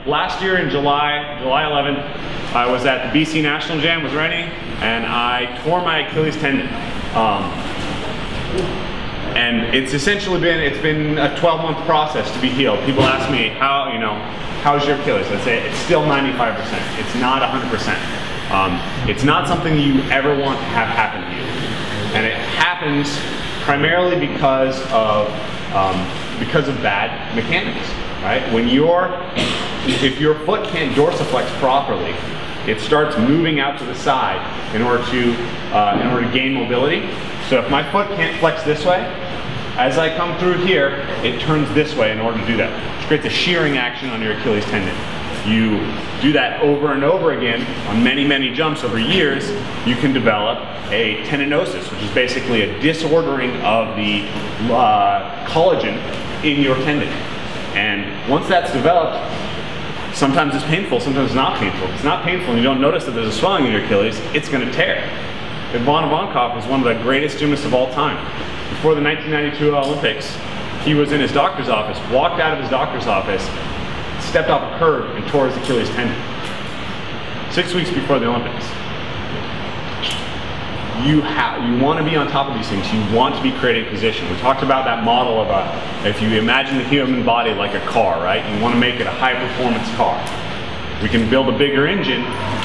last year in July 11th, I was at the BC National Jam, was ready, and I tore my Achilles tendon. And it's essentially been a 12-month process to be healed. People ask me, how's your Achilles? I say it's still 95%. It's not 100%. It's not something you ever want to have happen to you. And it happens primarily because of bad mechanics, right? If your foot can't dorsiflex properly, it starts moving out to the side in order to gain mobility. So if my foot can't flex this way, as I come through here, it turns this way in order to do that, which creates a shearing action on your Achilles tendon. You do that over and over again on many, many jumps over years, you can develop a tendinosis, which is basically a disordering of the collagen in your tendon. And once that's developed, sometimes it's painful, sometimes it's not painful. If it's not painful and you don't notice that there's a swelling in your Achilles, it's going to tear. Ivan Ivankov was one of the greatest gymnasts of all time. Before the 1992 Olympics, he was in his doctor's office, walked out of his doctor's office, stepped off a curb and tore his Achilles tendon. 6 weeks before the Olympics. You want to be on top of these things. You want to be creating position. We talked about that model of if you imagine the human body like a car, right? You want to make it a high performance car. We can build a bigger engine,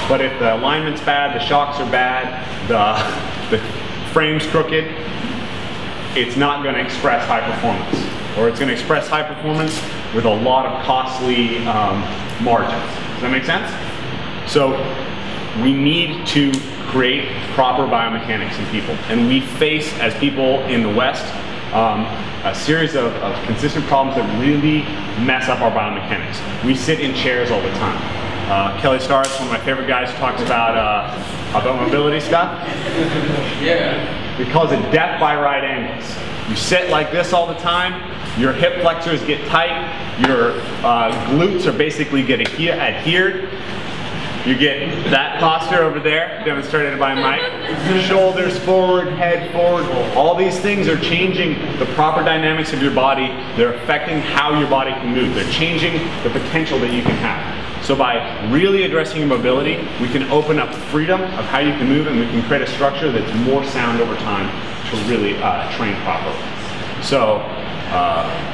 but if the alignment's bad, the shocks are bad, the frame's crooked, it's not going to express high performance. Or it's going to express high performance with a lot of costly margins. Does that make sense? So we need to create proper biomechanics in people. And we face, as people in the West, a series of consistent problems that really mess up our biomechanics. We sit in chairs all the time. Kelly Starks, one of my favorite guys, who talks about mobility stuff. Yeah. He calls it death by right angles. You sit like this all the time, your hip flexors get tight, your glutes are basically getting adhered. You get that posture over there, demonstrated by Mike. Shoulders forward, head forward. All these things are changing the proper dynamics of your body. They're affecting how your body can move. They're changing the potential that you can have. So by really addressing your mobility, we can open up freedom of how you can move, and we can create a structure that's more sound over time to really train properly. So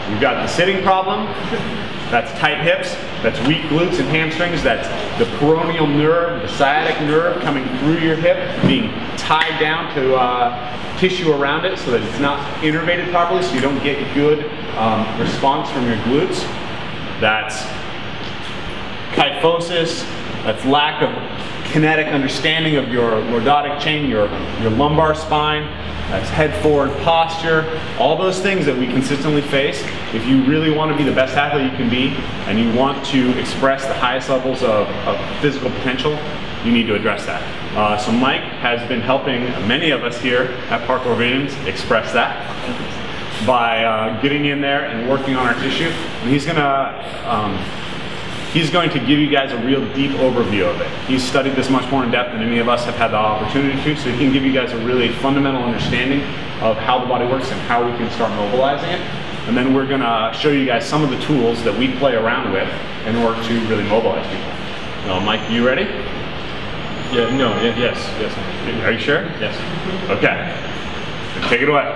we've got the sitting problem. That's tight hips, that's weak glutes and hamstrings, that's the peroneal nerve, the sciatic nerve coming through your hip, being tied down to tissue around it so that it's not innervated properly, so you don't get good response from your glutes. That's kyphosis, that's lack of kinetic understanding of your lordotic chain, your lumbar spine. That's head forward posture, all those things that we consistently face. If you really want to be the best athlete you can be, and you want to express the highest levels of physical potential, you need to address that. So Mike has been helping many of us here at Parkour Visions express that by getting in there and working on our tissue. And he's going to give you guys a real deep overview of it. He's studied this much more in depth than any of us have had the opportunity to, so he can give you guys a really fundamental understanding of how the body works and how we can start mobilizing it. And then we're gonna show you guys some of the tools that we play around with in order to really mobilize people. Mike, you ready? Yeah, no, yes. Are you sure? Yes. Okay, take it away.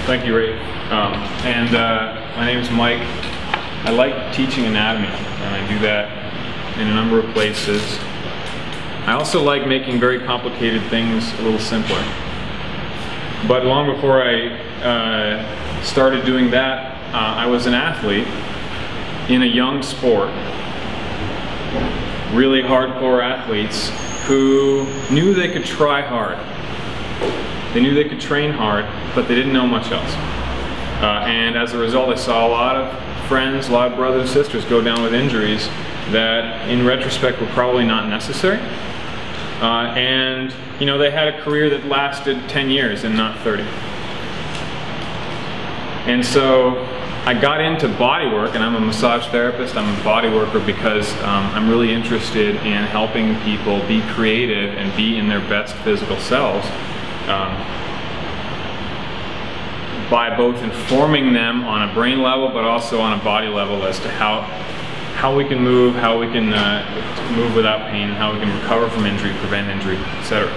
Thank you, Ray. My name is Mike. I like teaching anatomy, and I do that in a number of places. I also like making very complicated things a little simpler. But long before I started doing that, I was an athlete in a young sport. Really hardcore athletes who knew they could try hard. They knew they could train hard, but they didn't know much else. And as a result, I saw a lot of friends, a lot of brothers and sisters go down with injuries that in retrospect were probably not necessary. And you know, they had a career that lasted 10 years and not 30. And so I got into bodywork, and I'm a massage therapist. I'm a body worker because I'm really interested in helping people be creative and be in their best physical selves. by both informing them on a brain level, but also on a body level as to how we can move, how we can move without pain, how we can recover from injury, prevent injury, etc.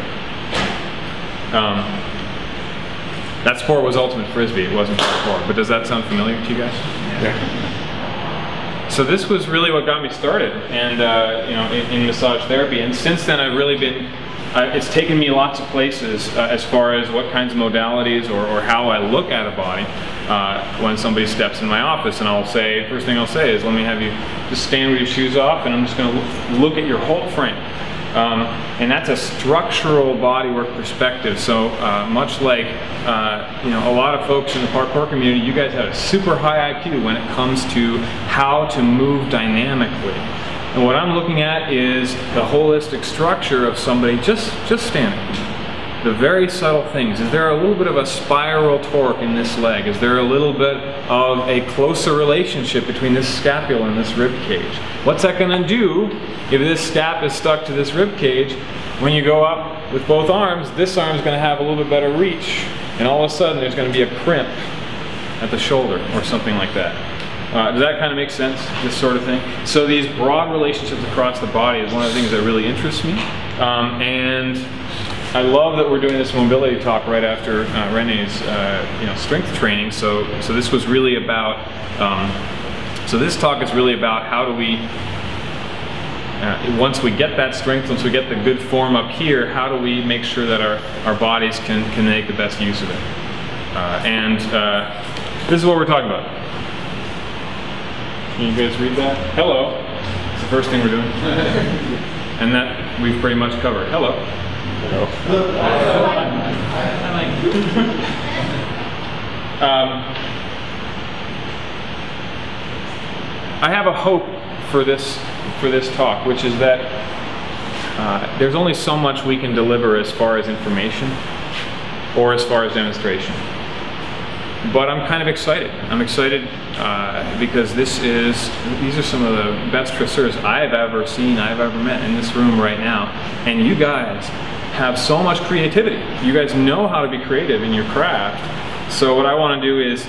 That sport was ultimate frisbee, it wasn't parkour. But does that sound familiar to you guys? Yeah. So this was really what got me started, and you know, in massage therapy. And since then, I've really been. It's taken me lots of places as far as what kinds of modalities or how I look at a body when somebody steps in my office, and I'll say, first thing I'll say is, let me have you just stand with your shoes off, and I'm just going to look at your whole frame. And that's a structural bodywork perspective. So much like you know, a lot of folks in the parkour community, you guys have a super high IQ when it comes to how to move dynamically. And what I'm looking at is the holistic structure of somebody just standing. The very subtle things. Is there a little bit of a spiral torque in this leg? Is there a little bit of a closer relationship between this scapula and this rib cage? What's that going to do if this scap is stuck to this rib cage? When you go up with both arms, this arm is going to have a little bit better reach, and all of a sudden there's going to be a crimp at the shoulder or something like that. Does that kind of make sense, this sort of thing? So these broad relationships across the body is one of the things that really interests me. And I love that we're doing this mobility talk right after Renee's you know, strength training. So this was really about, so this talk is really about how do we, once we get that strength, once we get the good form up here, how do we make sure that our bodies can make the best use of it? This is what we're talking about. Can you guys read that? Hello. It's the first thing we're doing. And that we've pretty much covered. Hello. Hello. I have a hope for this talk, which is that there's only so much we can deliver as far as information or as far as demonstration. But I'm kind of excited. I'm excited because these are some of the best dresseurs I've ever seen, I've ever met in this room right now. And you guys have so much creativity. You guys know how to be creative in your craft. So what I want to do is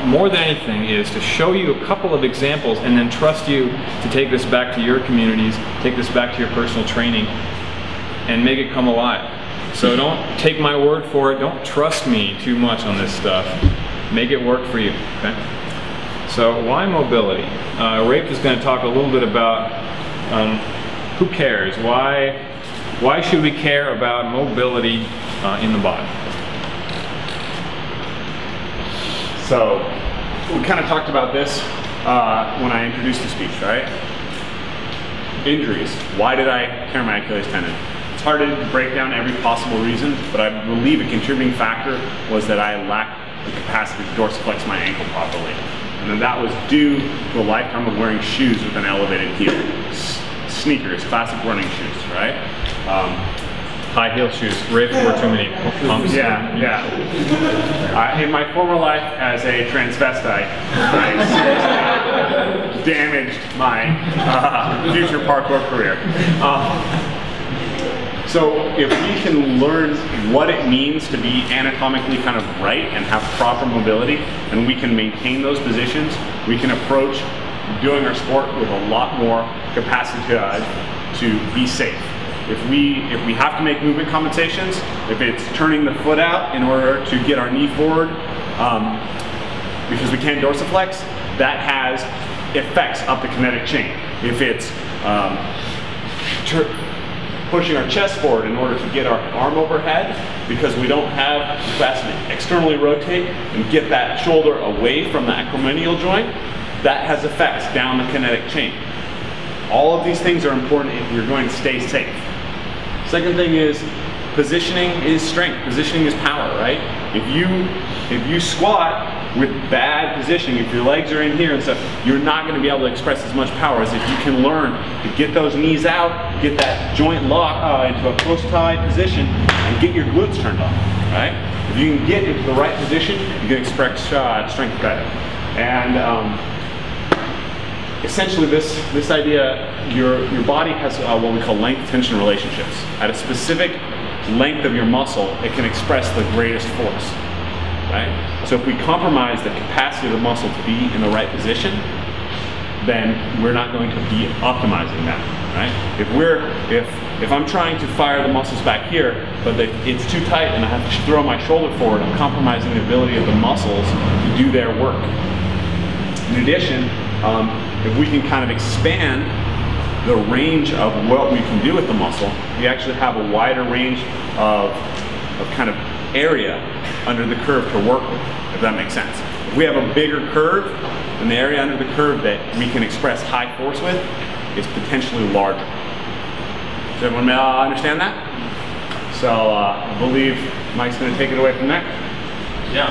more than anything is to show you a couple of examples and then trust you to take this back to your communities, take this back to your personal training, and make it come alive. So don't take my word for it. Don't trust me too much on this stuff. Make it work for you, okay? So why mobility? Rafe is going to talk a little bit about who cares? Why should we care about mobility in the body? So we kind of talked about this when I introduced the speech, right? Injuries. Why did I tear my Achilles tendon? It's hard to break down every possible reason, but I believe a contributing factor was that I lacked the capacity to dorsiflex my ankle properly. And then that was due to a lifetime of wearing shoes with an elevated heel. Sneakers, classic running shoes, right? High heel shoes. Rafe wore too many pumps. Yeah, yeah. In my former life as a transvestite, I damaged my future parkour career. So if we can learn what it means to be anatomically kind of right and have proper mobility, and we can maintain those positions, we can approach doing our sport with a lot more capacity to be safe. If we have to make movement compensations, if it's turning the foot out in order to get our knee forward, because we can't dorsiflex, that has effects up the kinetic chain. If it's pushing our chest forward in order to get our arm overhead, because we don't have capacity to externally rotate and get that shoulder away from the acromionial joint, that has effects down the kinetic chain. All of these things are important if you're going to stay safe. Second thing is, positioning is strength, positioning is power, right? If you squat with bad positioning, if your legs are in here and stuff, you're not going to be able to express as much power as if you can learn to get those knees out, get that joint lock into a close tie position, and get your glutes turned on, right? If you can get into the right position, you can express strength better. And essentially this idea, your body has what we call length-tension relationships. At a specific length of your muscle, it can express the greatest force. right? So if we compromise the capacity of the muscle to be in the right position, then we're not going to be optimizing that, right? If I'm trying to fire the muscles back here, but it's too tight and I have to throw my shoulder forward, I'm compromising the ability of the muscles to do their work. In addition, if we can kind of expand the range of what we can do with the muscle, we actually have a wider range of kind of area under the curve to work with, if that makes sense. If we have a bigger curve, then the area under the curve that we can express high force with is potentially larger. Does everyone understand that? So I believe Mike's going to take it away from there. Yeah,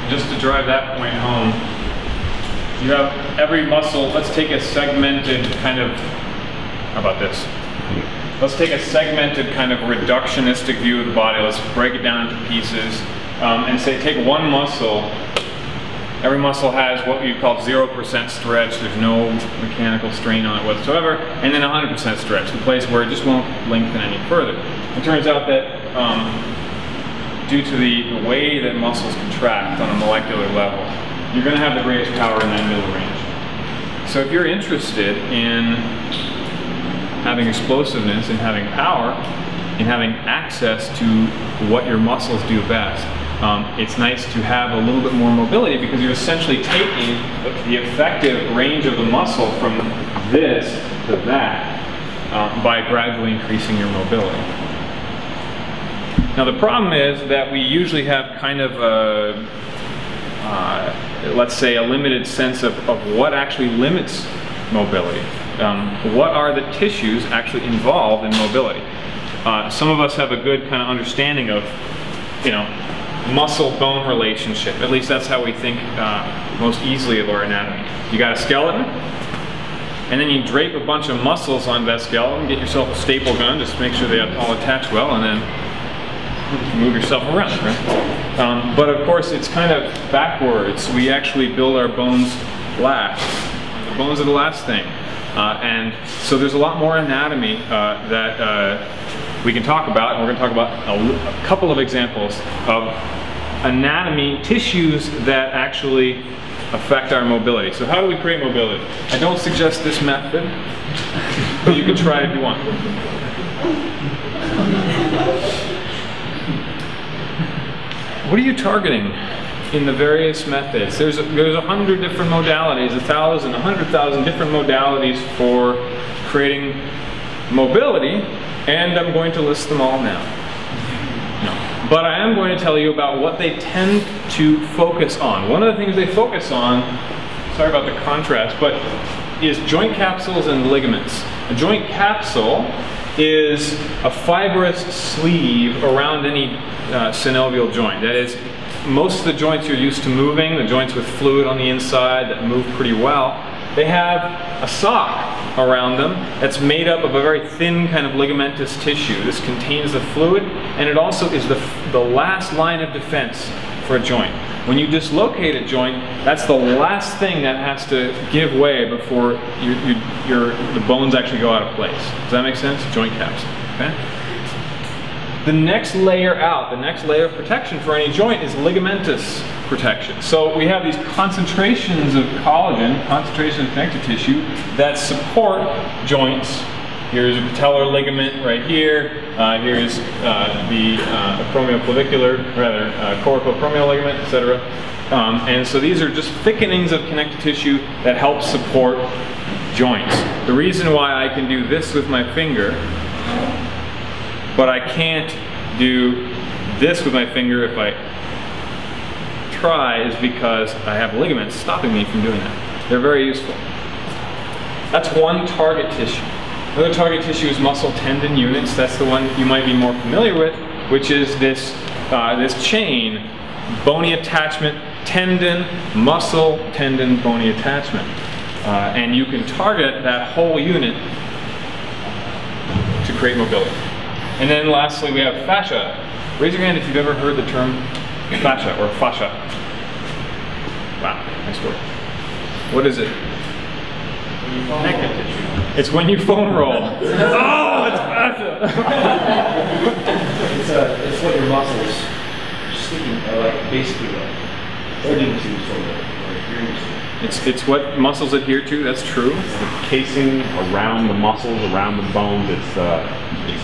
just to drive that point home, you have every muscle. Let's take a segmented kind of, how about this? Let's take a segmented kind of reductionistic view of the body. Let's break it down into pieces and say take one muscle. Every muscle has what you call 0% stretch. There's no mechanical strain on it whatsoever. And then 100% stretch, the place where it just won't lengthen any further. It turns out that due to the way that muscles contract on a molecular level, you're going to have the greatest power in that middle range. So if you're interested in having explosiveness and having power and having access to what your muscles do best, it's nice to have a little bit more mobility, because you're essentially taking the effective range of the muscle from this to that by gradually increasing your mobility. Now the problem is that we usually have kind of a, let's say, a limited sense of what actually limits mobility. What are the tissues actually involved in mobility? Some of us have a good kind of understanding of, muscle-bone relationship. At least that's how we think most easily of our anatomy. You got a skeleton, and then you drape a bunch of muscles onto that skeleton, get yourself a staple gun, just make sure they all attach well, and then move yourself around, right? But of course, it's kind of backwards. We actually build our bones last. The bones are the last thing. And so there's a lot more anatomy that we can talk about, and we're going to talk about a couple of examples of anatomy, tissues that actually affect our mobility. So how do we create mobility? I don't suggest this method, but you can try it if you want. What are you targeting in the various methods? There's 100 different modalities, 1,000, 100,000 different modalities for creating mobility, and I'm going to list them all now. No. But I am going to tell you about what they tend to focus on. One of the things they focus on, sorry about the contrast, but is joint capsules and ligaments. A joint capsule is a fibrous sleeve around any synovial joint. That is, most of the joints you're used to moving, the joints with fluid on the inside that move pretty well, they have a sock around them that's made up of a very thin kind of ligamentous tissue. This contains the fluid, and it also is the last line of defense for a joint. When you dislocate a joint, that's the last thing that has to give way before the bones actually go out of place. Does that make sense? Joint capsule. Okay? The next layer out, the next layer of protection for any joint is ligamentous protection. So we have these concentrations of collagen, concentrations of connective tissue that support joints. Here's a patellar ligament right here. Here's the acromioclavicular, rather coracoacromial ligament, etc. And so these are just thickenings of connective tissue that help support joints. The reason why I can do this with my finger, but I can't do this with my finger if I try, is because I have ligaments stopping me from doing that. They're very useful. That's one target tissue. Another target tissue is muscle tendon units. That's the one you might be more familiar with, which is this chain, bony attachment, tendon, muscle, tendon, bony attachment. And you can target that whole unit to create mobility. And then lastly, we have fascia. Raise your hand if you've ever heard the term fascia or fascia. Wow, nice word. What is it? Connective tissue. It's when you foam roll. Oh, it's fascia! It's what your muscles are basically like it's what muscles adhere to, that's true. The casing around the muscles, around the bones, it's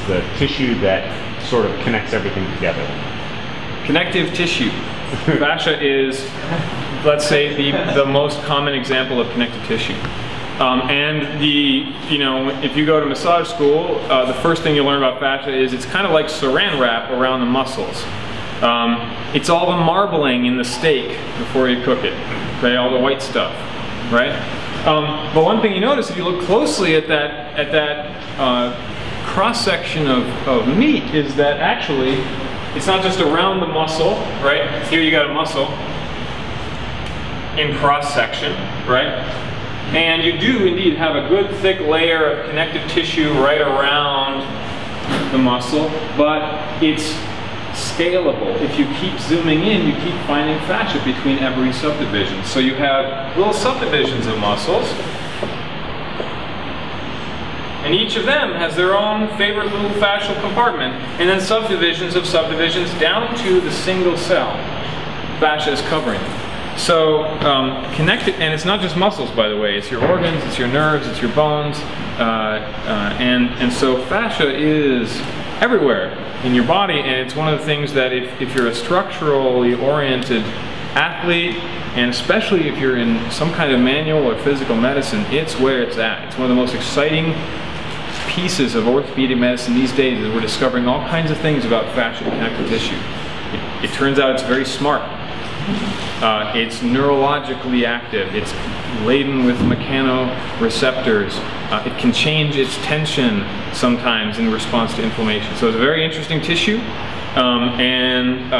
the tissue that sort of connects everything together. Connective tissue. Fascia is, let's say, the most common example of connective tissue. And if you go to massage school, the first thing you learn about fascia is it's kind of like saran wrap around the muscles. It's all the marbling in the steak before you cook it, okay, all the white stuff, right? But one thing you notice if you look closely at that cross-section of meat is that actually it's not just around the muscle, right? Here you got a muscle in cross-section, right? And you do indeed have a good thick layer of connective tissue right around the muscle, but it's scalable. If you keep zooming in, you keep finding fascia between every subdivision. So you have little subdivisions of muscles, and each of them has their own favorite little fascial compartment, and then subdivisions of subdivisions down to the single cell. Fascia is covering. So connected, and it's not just muscles, by the way. It's your organs, it's your nerves, it's your bones, and so fascia is everywhere in your body, and it's one of the things that if you're a structurally oriented athlete, and especially if you're in some kind of manual or physical medicine, it's where it's at. It's one of the most exciting pieces of orthopedic medicine these days is we're discovering all kinds of things about fascia and connective tissue. It turns out it's very smart. It's neurologically active. It's laden with mechanoreceptors. It can change its tension sometimes in response to inflammation. So it's a very interesting tissue, and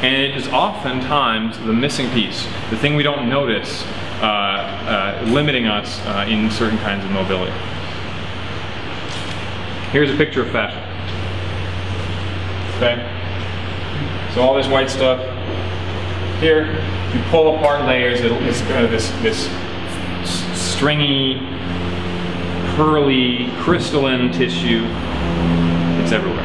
it is oftentimes the missing piece, the thing we don't notice, limiting us in certain kinds of mobility. Here's a picture of fascia. Okay, so all this white stuff. Here, you pull apart layers, it's kind of this stringy, pearly, crystalline tissue. It's everywhere.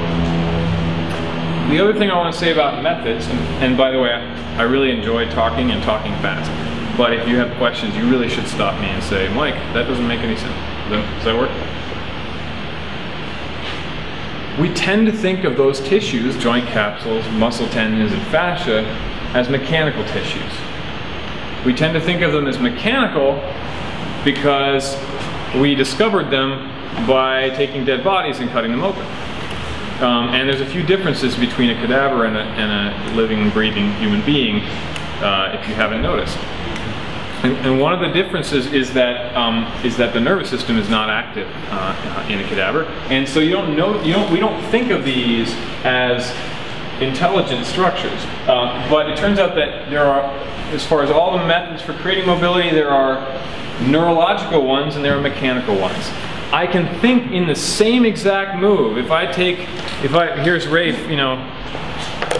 The other thing I want to say about methods, and by the way, I really enjoy talking and talking fast, but if you have questions, you really should stop me and say, Mike, that doesn't make any sense. Does that work? We tend to think of those tissues, joint capsules, muscle tendons, and fascia, as mechanical tissues. We tend to think of them as mechanical because we discovered them by taking dead bodies and cutting them open. And there's a few differences between a cadaver and a living, breathing human being, if you haven't noticed. And one of the differences is that the nervous system is not active in a cadaver, and so we don't think of these as intelligent structures. But it turns out that there are, as far as all the methods for creating mobility, there are neurological ones and there are mechanical ones. I can think in the same exact move. Here's Rafe,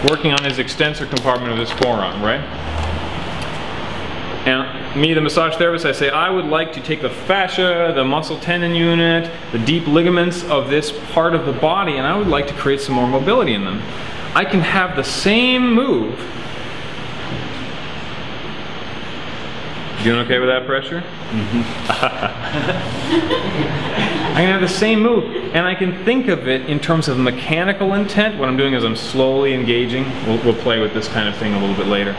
working on his extensor compartment of his forearm, right? And me, the massage therapist, I say, I would like to take the fascia, the muscle tendon unit, the deep ligaments of this part of the body, and I would like to create some more mobility in them. I can have the same move. You doing okay with that pressure? Mm-hmm. I can have the same move, and I can think of it in terms of mechanical intent. What I'm doing is I'm slowly engaging. We'll play with this kind of thing a little bit later.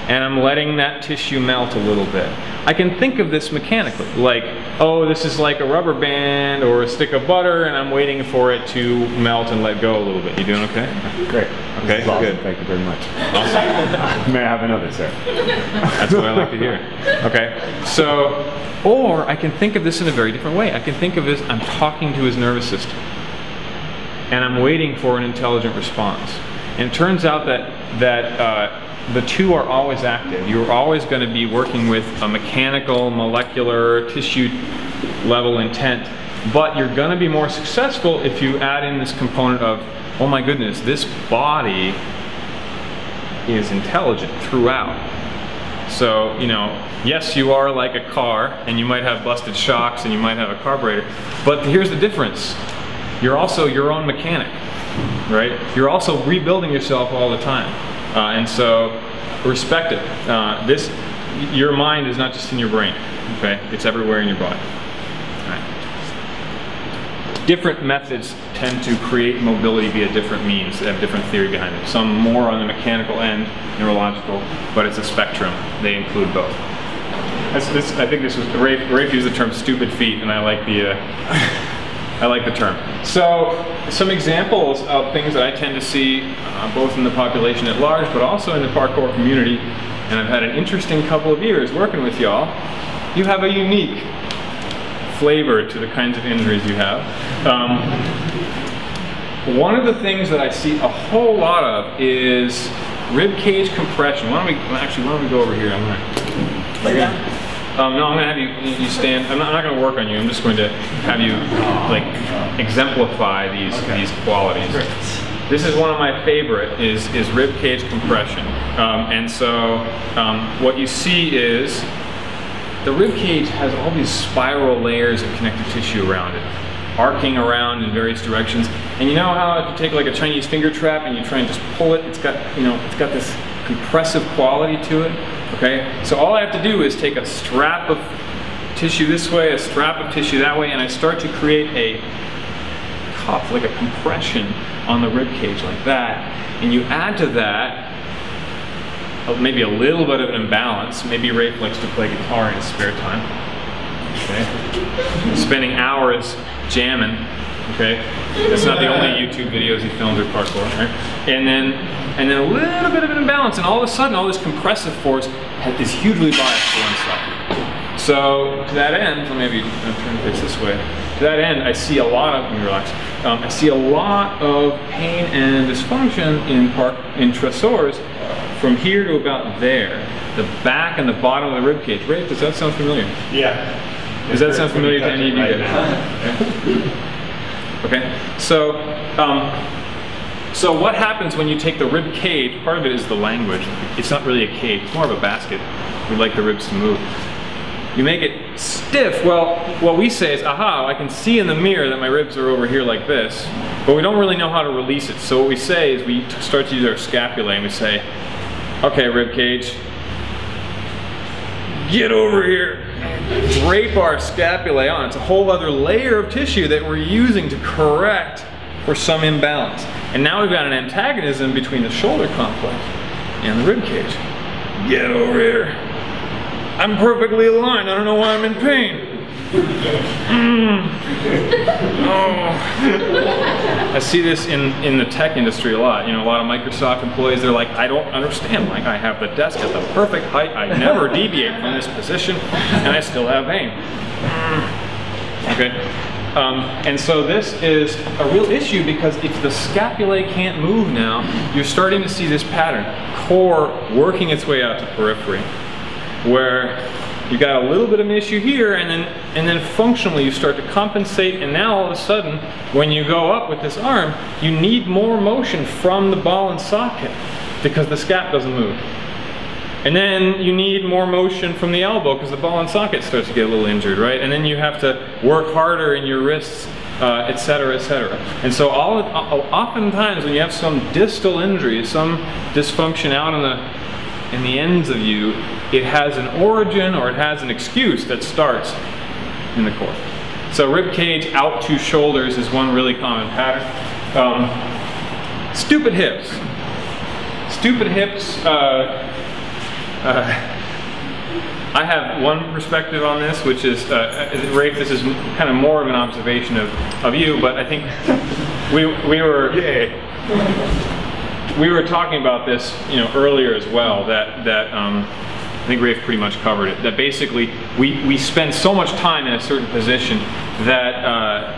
And I'm letting that tissue melt a little bit. I can think of this mechanically, like, oh, this is like a rubber band or a stick of butter, and I'm waiting for it to melt and let go a little bit. You doing okay? Great. Okay, awesome. Good. Thank you very much. Awesome. May I have another, sir? That's what I like to hear. Okay, so, or I can think of this in a very different way. I can think of this, I'm talking to his nervous system, and I'm waiting for an intelligent response. And it turns out that the two are always active. You're always going to be working with a mechanical, molecular, tissue level intent, but you're going to be more successful if you add in this component of, oh my goodness, this body is intelligent throughout. So, yes, you are like a car, and you might have busted shocks, and you might have a carburetor, but here's the difference. You're also your own mechanic, right? You're also rebuilding yourself all the time. And so, respect it. your mind is not just in your brain, okay? It's everywhere in your body. All right. Different methods tend to create mobility via different means. They have different theory behind it. Some more on the mechanical end, neurological, but it's a spectrum. They include both. I think this was Rafe used the term "stupid feet," and I like the I like the term. So, some examples of things that I tend to see both in the population at large, but also in the parkour community. And I've had an interesting couple of years working with y'all. You have a unique flavor to the kinds of injuries you have. One of the things that I see a whole lot of is rib cage compression. Why don't we go over here? I'm gonna lay down. No, I'm gonna have you stand. I'm not gonna work on you. I'm just going to have you like exemplify these qualities. This is one of my favorite is rib cage compression. And so what you see is the rib cage has all these spiral layers of connective tissue around it, arcing around in various directions. And you know how if you take like a Chinese finger trap and you try and just pull it, it's got this compressive quality to it. Okay, so all I have to do is take a strap of tissue this way, a strap of tissue that way, and I start to create a cuff, like a compression on the rib cage like that. And you add to that maybe a little bit of an imbalance. Maybe Rafe likes to play guitar in his spare time. Okay, spending hours jamming. Okay, that's not the only YouTube videos he filmed or parkour. Right? And then a little bit of an imbalance, and all of a sudden, all this compressive force is hugely biased to one side. So to that end, so maybe I'll turn this this way. To that end, I see a lot of, let me relax. I see a lot of pain and dysfunction in tracers from here to about there, the back and the bottom of the rib cage. Rafe, does that sound familiar? Yeah. Does that sound familiar to any of you guys? Okay. So, so what happens when you take the rib cage? Part of it is the language. It's not really a cage. It's more of a basket. We'd like the ribs to move. You make it stiff. Well, what we say is, aha, I can see in the mirror that my ribs are over here like this, but we don't really know how to release it. So what we say is we start to use our scapulae and we say, okay, rib cage, get over here. Drape our scapulae on. It's a whole other layer of tissue that we're using to correct for some imbalance. And now we've got an antagonism between the shoulder complex and the rib cage. Get over here. I'm perfectly aligned. I don't know why I'm in pain. Oh. I see this in the tech industry a lot. You know, a lot of Microsoft employees, they're like, I don't understand. Like, I have the desk at the perfect height. I never deviate from this position, and I still have pain. Okay. And so this is a real issue because if the scapulae can't move now, you're starting to see this pattern. Core working its way out to periphery, where you got a little bit of an issue here, and then functionally you start to compensate, and now all of a sudden, when you go up with this arm, you need more motion from the ball and socket because the scap doesn't move. And then you need more motion from the elbow because the ball and socket starts to get a little injured, right? And then you have to work harder in your wrists, et cetera, et cetera. And so oftentimes when you have some distal injury, some dysfunction out in the ends of you, it has an origin or it has an excuse that starts in the core. So rib cage out to shoulders is one really common pattern. Stupid hips. Stupid hips, I have one perspective on this, which is, Rafe, this is kind of more of an observation of you, but I think we were talking about this, you know, earlier as well, that I think Rafe pretty much covered it, that basically we spend so much time in a certain position that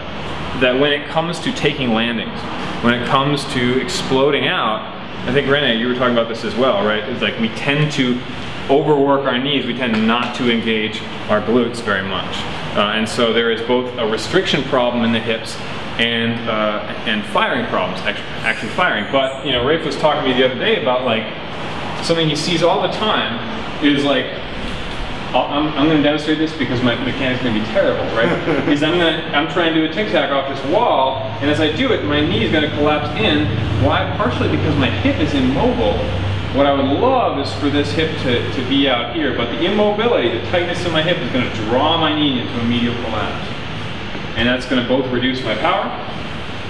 when it comes to taking landings, when it comes to exploding out, I think Rene, you were talking about this as well, right? It's like we tend to overwork our knees, we tend not to engage our glutes very much. And so there is both a restriction problem in the hips and firing problems, actually firing. But, you know, Rafe was talking to me the other day about like something he sees all the time is like, I'm going to demonstrate this because my mechanic's going to be terrible, right? Is I'm trying to do a tic-tac off this wall, and as I do it, my knee is going to collapse in. Why? Partially because my hip is immobile, What I would love is for this hip to be out here, but the immobility, the tightness of my hip is going to draw my knee into a medial collapse. And that's going to both reduce my power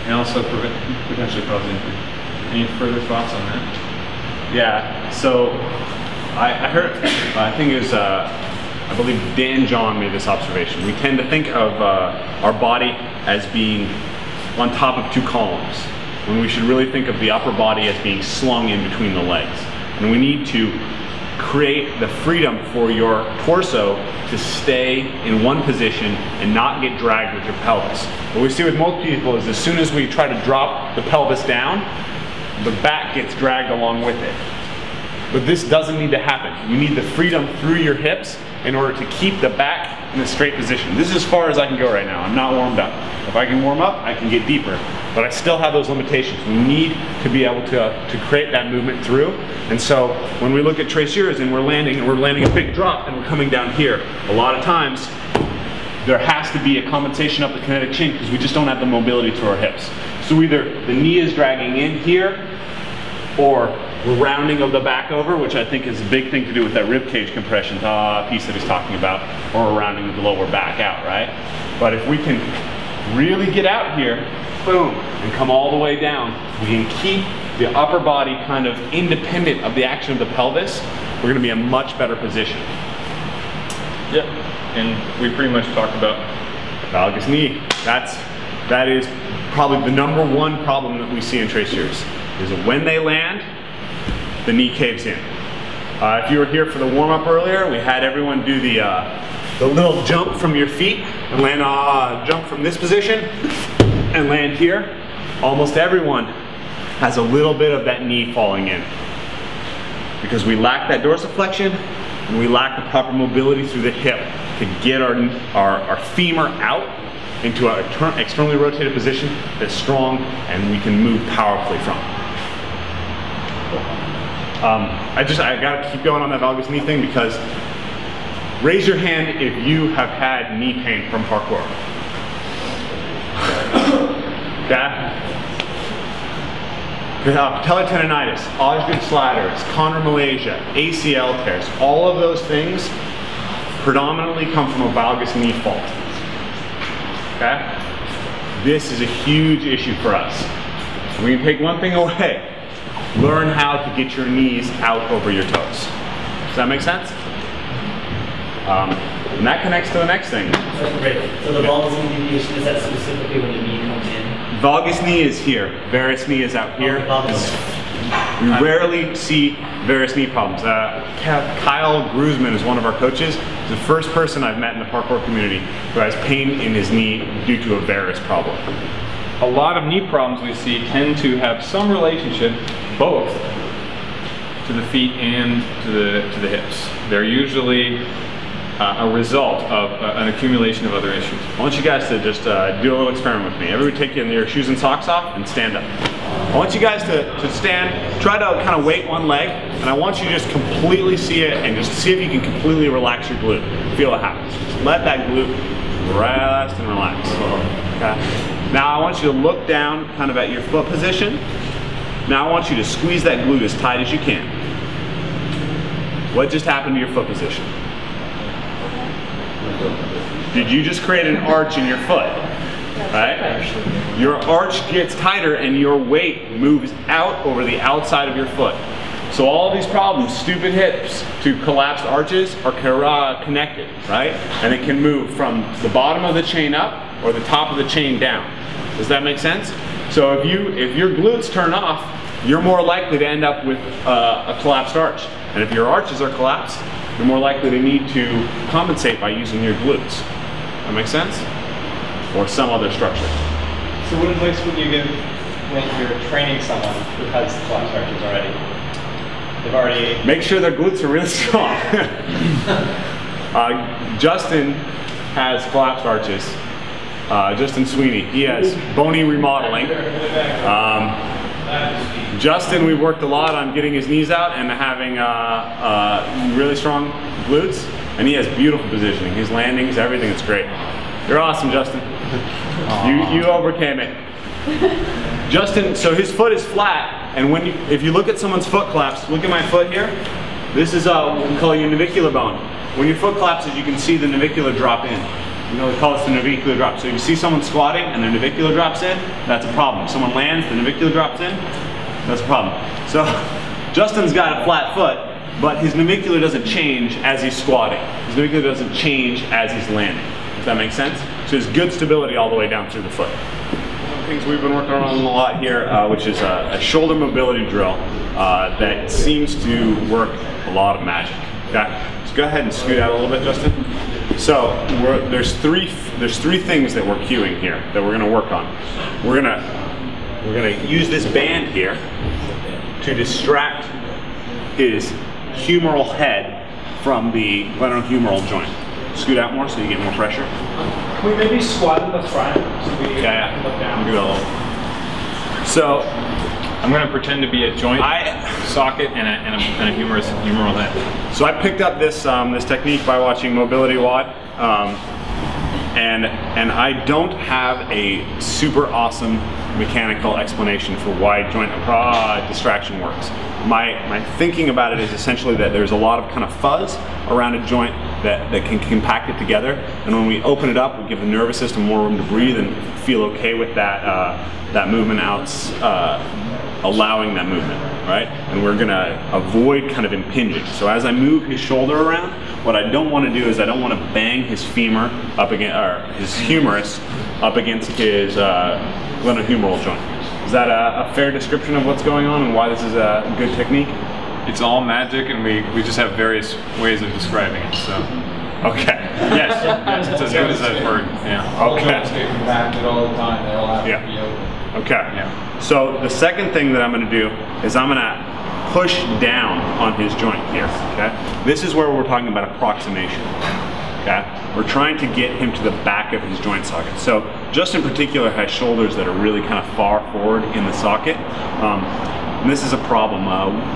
and also potentially cause injury. Any further thoughts on that? Yeah, so I heard, I think it was, I believe Dan John made this observation. We tend to think of our body as being on top of two columns, when we should really think of the upper body as being slung in between the legs. And we need to create the freedom for your torso to stay in one position and not get dragged with your pelvis. What we see with most people is as soon as we try to drop the pelvis down, the back gets dragged along with it. But this doesn't need to happen. You need the freedom through your hips in order to keep the back in a straight position. This is as far as I can go right now. I'm not warmed up. If I can warm up, I can get deeper. But I still have those limitations. We need to be able to create that movement through. And so when we look at tracers and we're landing a big drop and we're coming down here, a lot of times there has to be a compensation up the kinetic chain because we just don't have the mobility through our hips. So either the knee is dragging in here, or we're rounding of the back over, which I think is a big thing to do with that rib cage compression piece that he's talking about, or we're rounding the lower back out, right? But if we can really get out here, boom, and come all the way down, we can keep the upper body kind of independent of the action of the pelvis, we're gonna be in a much better position. Yep, and we pretty much talked about valgus knee. That is probably the #1 problem that we see in tracers, is that when they land, the knee caves in. If you were here for the warm-up earlier, we had everyone do the little jump from your feet and land, jump from this position and land here. Almost everyone has a little bit of that knee falling in because we lack that dorsiflexion and we lack the proper mobility through the hip to get our femur out into an externally rotated position that's strong and we can move powerfully from. I gotta keep going on that valgus knee thing because raise your hand if you have had knee pain from parkour. Okay? Patellar tendonitis, Osgood Slatters, chondromalacia, ACL tears, all of those things predominantly come from a valgus knee fault. Okay? This is a huge issue for us. We can take one thing away. Learn how to get your knees out over your toes. Does that make sense? And that connects to the next thing. So the valgus knee deviation, is that specifically when the knee comes in? Valgus knee is here. Varus knee is out here. We rarely see varus knee problems. Kyle Gruzman is one of our coaches. He's the first person I've met in the parkour community who has pain in his knee due to a varus problem. a lot of knee problems we see tend to have some relationship, both to the feet and to the hips. They're usually a result of an accumulation of other issues. I want you guys to just do a little experiment with me. Everybody take your shoes and socks off and stand up. I want you guys to stand, try to kind of weight one leg, and I want you to just completely see it and just see if you can completely relax your glute. Feel what happens. Just let that glute rest and relax. Okay. Now I want you to look down kind of at your foot position. Now I want you to squeeze that glute as tight as you can. What just happened to your foot position? Did you just create an arch in your foot? Right? Your arch gets tighter and your weight moves out over the outside of your foot. So all these problems, stupid hips to collapsed arches, are connected, right? And it can move from the bottom of the chain up or the top of the chain down. Does that make sense? So if your glutes turn off, you're more likely to end up with a collapsed arch. And if your arches are collapsed, you're more likely to need to compensate by using your glutes. That make sense? Or some other structure. So what advice would you give when you're training someone who has collapsed arches already? They've already... Make sure their glutes are really strong. Justin has collapsed arches. Justin Sweeney, he has bony remodeling. Justin, we've worked a lot on getting his knees out and having really strong glutes, and he has beautiful positioning. His landings, everything is great. You're awesome, Justin. You overcame it. Justin, so his foot is flat, and if you look at someone's foot collapse, look at my foot here. This is what we call your navicular bone. When your foot collapses, you can see the navicular drop in. You know, we call this the navicular drop. So if you see someone squatting and their navicular drops in, that's a problem. If someone lands, the navicular drops in, that's a problem. So Justin's got a flat foot, but his navicular doesn't change as he's squatting. His navicular doesn't change as he's landing. Does that make sense? So there's good stability all the way down through the foot. One of the things we've been working on a lot here, which is a shoulder mobility drill that seems to work a lot of magic. Okay? So go ahead and scoot out a little bit, Justin. So there's three things that we're cueing here that we're going to work on. We're gonna use this band here to distract his humeral head from the glenohumeral joint. Scoot out more so you get more pressure. Can we maybe squat in the front so we look down? Do it. So I'm going to pretend to be a joint socket and a humeral head. So I picked up this this technique by watching Mobility WOD, and I don't have a super awesome mechanical explanation for why joint distraction works. My thinking about it is essentially that there's a lot of kind of fuzz around a joint that can compact it together, and when we open it up, we give the nervous system more room to breathe and feel okay with that movement out, allowing that movement, right? And we're gonna avoid kind of impinging. So as I move his shoulder around, what I don't want to do is I don't want to bang his femur up against, or his humerus up against his glenohumeral joint. Is that a fair description of what's going on and why this is a good technique? It's all magic, and we just have various ways of describing it. So, okay. Yes. Yes, it's as good as I've heard. Yeah. Okay. Joints get compacted all the time. They all have to be open. Okay. Yeah. So the second thing that I'm going to do is I'm going to push down on his joint here. Okay. This is where we're talking about approximation. Okay. We're trying to get him to the back of his joint socket. So Justin in particular has shoulders that are really kind of far forward in the socket. And this is a problem.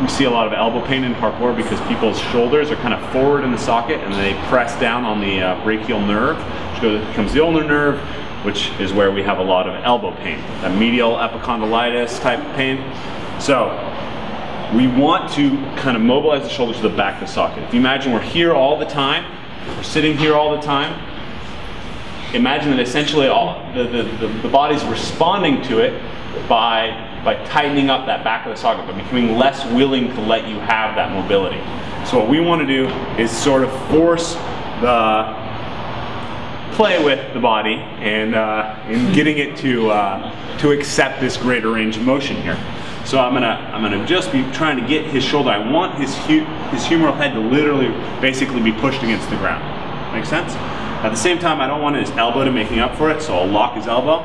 We see a lot of elbow pain in parkour because people's shoulders are kind of forward in the socket and they press down on the brachial nerve, which becomes the ulnar nerve, which is where we have a lot of elbow pain, a medial epicondylitis type of pain. So we want to kind of mobilize the shoulder to the back of the socket. If you imagine we're here all the time, we're sitting here all the time, imagine that essentially the body's responding to it by tightening up that back of the socket, by becoming less willing to let you have that mobility. So what we want to do is sort of force play with the body and in getting it to accept this greater range of motion here. So I'm gonna just be trying to get his shoulder. I want his humeral head to literally basically be pushed against the ground. Make sense? At the same time, I don't want his elbow to making up for it, so I'll lock his elbow.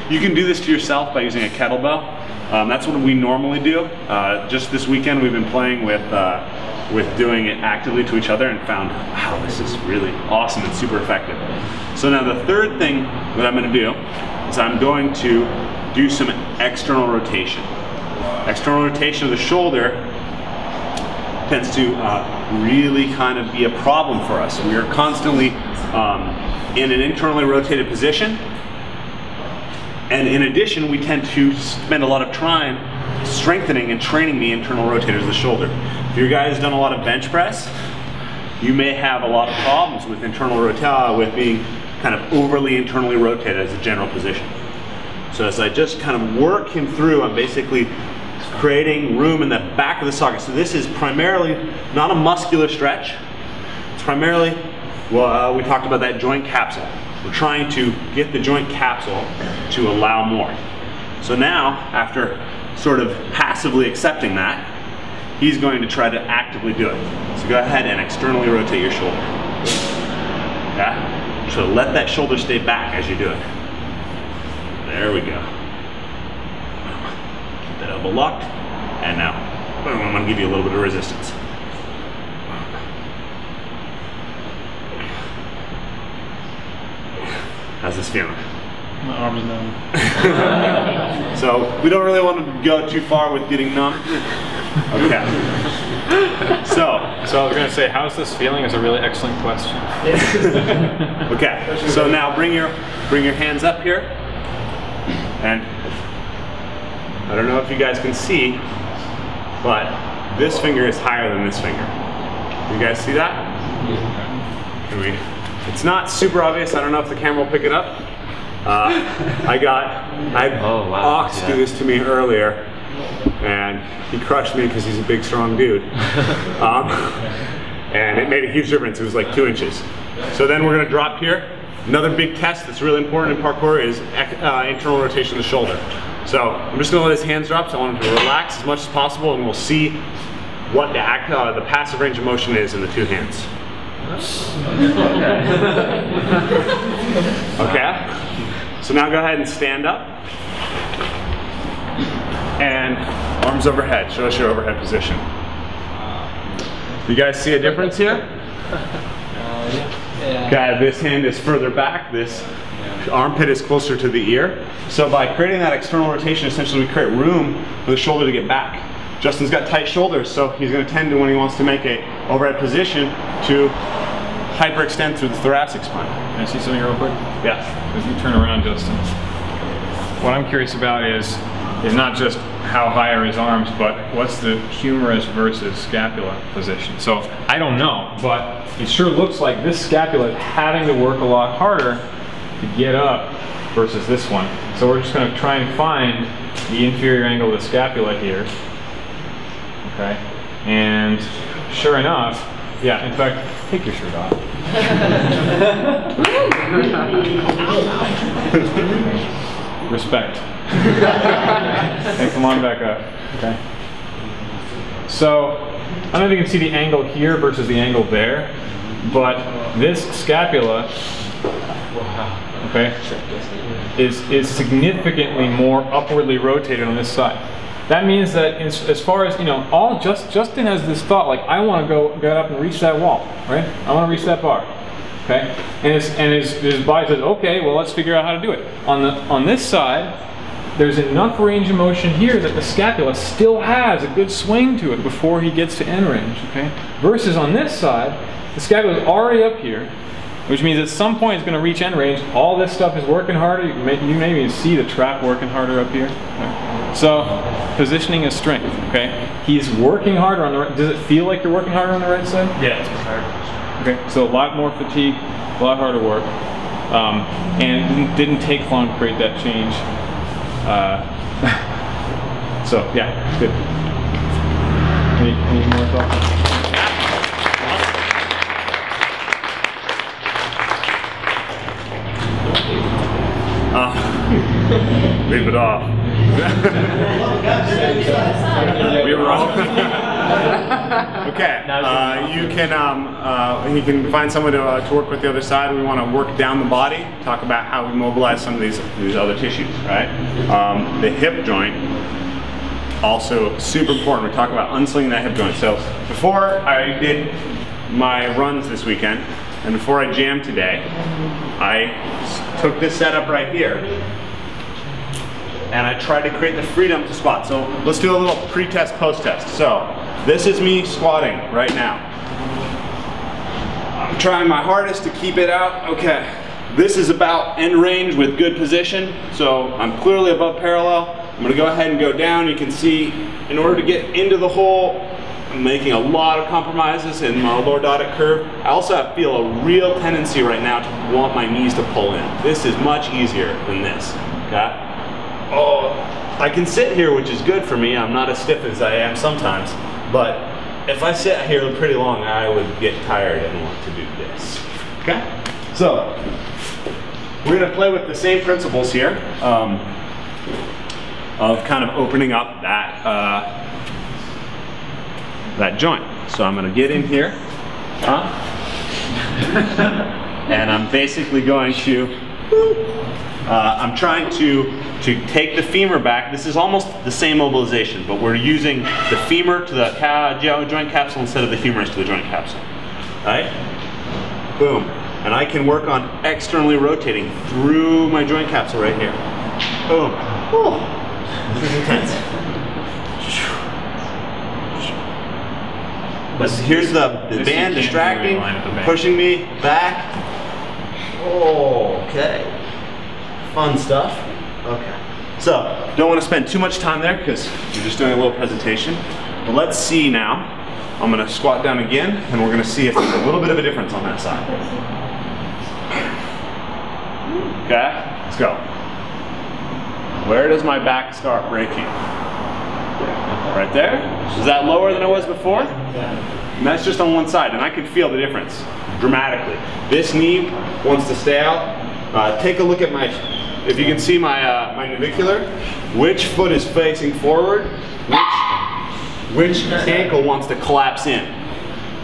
You can do this to yourself by using a kettlebell. That's what we normally do. Just this weekend, we've been playing with doing it actively to each other and found, wow, this is really awesome and super effective. So now the third thing that I'm going to do is I'm going to do some external rotation. External rotation of the shoulder tends to really kind of be a problem for us. We are constantly in an internally rotated position, and in addition, we tend to spend a lot of time strengthening and training the internal rotators of the shoulder. If your guy has done a lot of bench press, you may have a lot of problems with internal with being kind of overly internally rotated as a general position. So as I just kind of work him through, I'm basically creating room in the back of the socket. So this is primarily not a muscular stretch. It's primarily, well, we talked about that joint capsule. We're trying to get the joint capsule to allow more. So now, after sort of passively accepting that, he's going to try to actively do it. So go ahead and externally rotate your shoulder. Okay? So let that shoulder stay back as you do it. There we go. Keep that elbow locked. And now, boom, I'm going to give you a little bit of resistance. How's this feeling? My arm's numb. So we don't really want to go too far with getting numb. Okay. So I was going to say, how's this feeling is a really excellent question. okay. So now bring your hands up here, and I don't know if you guys can see, but this finger is higher than this finger. You guys see that? It's not super obvious. I don't know if the camera will pick it up. I had Ox do this to me earlier, and he crushed me because he's a big, strong dude. And it made a huge difference. It was like 2 inches. So then we're going to drop here. Another big test that's really important in parkour is internal rotation of the shoulder. So I'm just going to let his hands drop, so I want him to relax as much as possible, and we'll see what the passive range of motion is in the 2 hands. Okay? So now go ahead and stand up. And arms overhead. Show us your overhead position. You guys see a difference here? Okay, this hand is further back. This armpit is closer to the ear. So by creating that external rotation, essentially we create room for the shoulder to get back. Justin's got tight shoulders, so he's going to tend to, when he wants to make a overhead position, to hyperextend through the thoracic spine. Can I see something real quick? Yeah. As you turn around, Justin. What I'm curious about is not just how high are his arms, but what's the humerus versus scapula position. So I don't know, but it sure looks like this scapula is having to work a lot harder to get up versus this one. So we're just going to try and find the inferior angle of the scapula here. Okay, and sure enough, yeah, in fact, take your shirt off. Respect. And come on back up. Okay. So, I don't know if you can see the angle here versus the angle there, but this scapula, okay, is significantly more upwardly rotated on this side. That means that as far as, you know, Justin has this thought, like, I want to get up and reach that wall, right? I want to reach that bar, okay? And his body says, okay, well, let's figure out how to do it. On this side, there's enough range of motion here that the scapula still has a good swing to it before he gets to end range, okay? Versus on this side, the scapula is already up here, which means at some point it's going to reach end range. All this stuff is working harder. You may even see the trap working harder up here. Okay? So, positioning is strength, okay? He's working harder on the right. Does it feel like you're working harder on the right side? Yeah, it's hard. Okay, so a lot more fatigue, a lot harder work. And it didn't take long to create that change. So, yeah, good. Any more thoughts? Leave it off. We were all okay. You can find someone to work with the other side. We want to work down the body. Talk about how we mobilize some of these other tissues. Right. The hip joint also super important. We talk about unslinging that hip joint. So before I did my runs this weekend, and before I jammed today, I took this setup right here, and I tried to create the freedom to squat. So let's do a little pre-test, post-test. So this is me squatting right now. I'm trying my hardest to keep it out. Okay, this is about end range with good position. So I'm clearly above parallel. I'm gonna go ahead and go down. You can see, in order to get into the hole, I'm making a lot of compromises in my lordotic curve. I also feel a real tendency right now to want my knees to pull in. This is much easier than this, okay? Oh, I can sit here, which is good for me. I'm not as stiff as I am sometimes, but if I sit here pretty long, I would get tired and want to do this, okay? So, we're gonna play with the same principles here of kind of opening up that joint. So I'm gonna get in here, and I'm basically going to, I'm trying to take the femur back. This is almost the same mobilization, but we're using the femur to the joint capsule instead of the humerus to the joint capsule. All right? Boom. And I can work on externally rotating through my joint capsule right here. Boom. Ooh. This is intense. But here's the band distracting, pushing me back. Oh, okay. Fun stuff. Okay. So, Don't want to spend too much time there because we're just doing a little presentation. But let's see now. I'm going to squat down again, and we're going to see if there's a little bit of a difference on that side. Okay, let's go. Where does my back start breaking? Right there? Is that lower than it was before? And that's just on one side, and I can feel the difference dramatically. This knee wants to stay out. Take a look at my, if you can see my, my navicular, which foot is facing forward, which ankle wants to collapse in.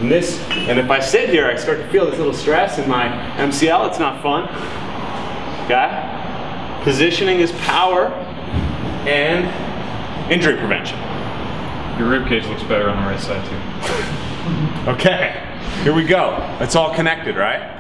And if I sit here, I start to feel this little stress in my MCL. It's not fun. Okay? Positioning is power and injury prevention. Your rib cage looks better on the right side too. Okay, here we go. It's all connected, right?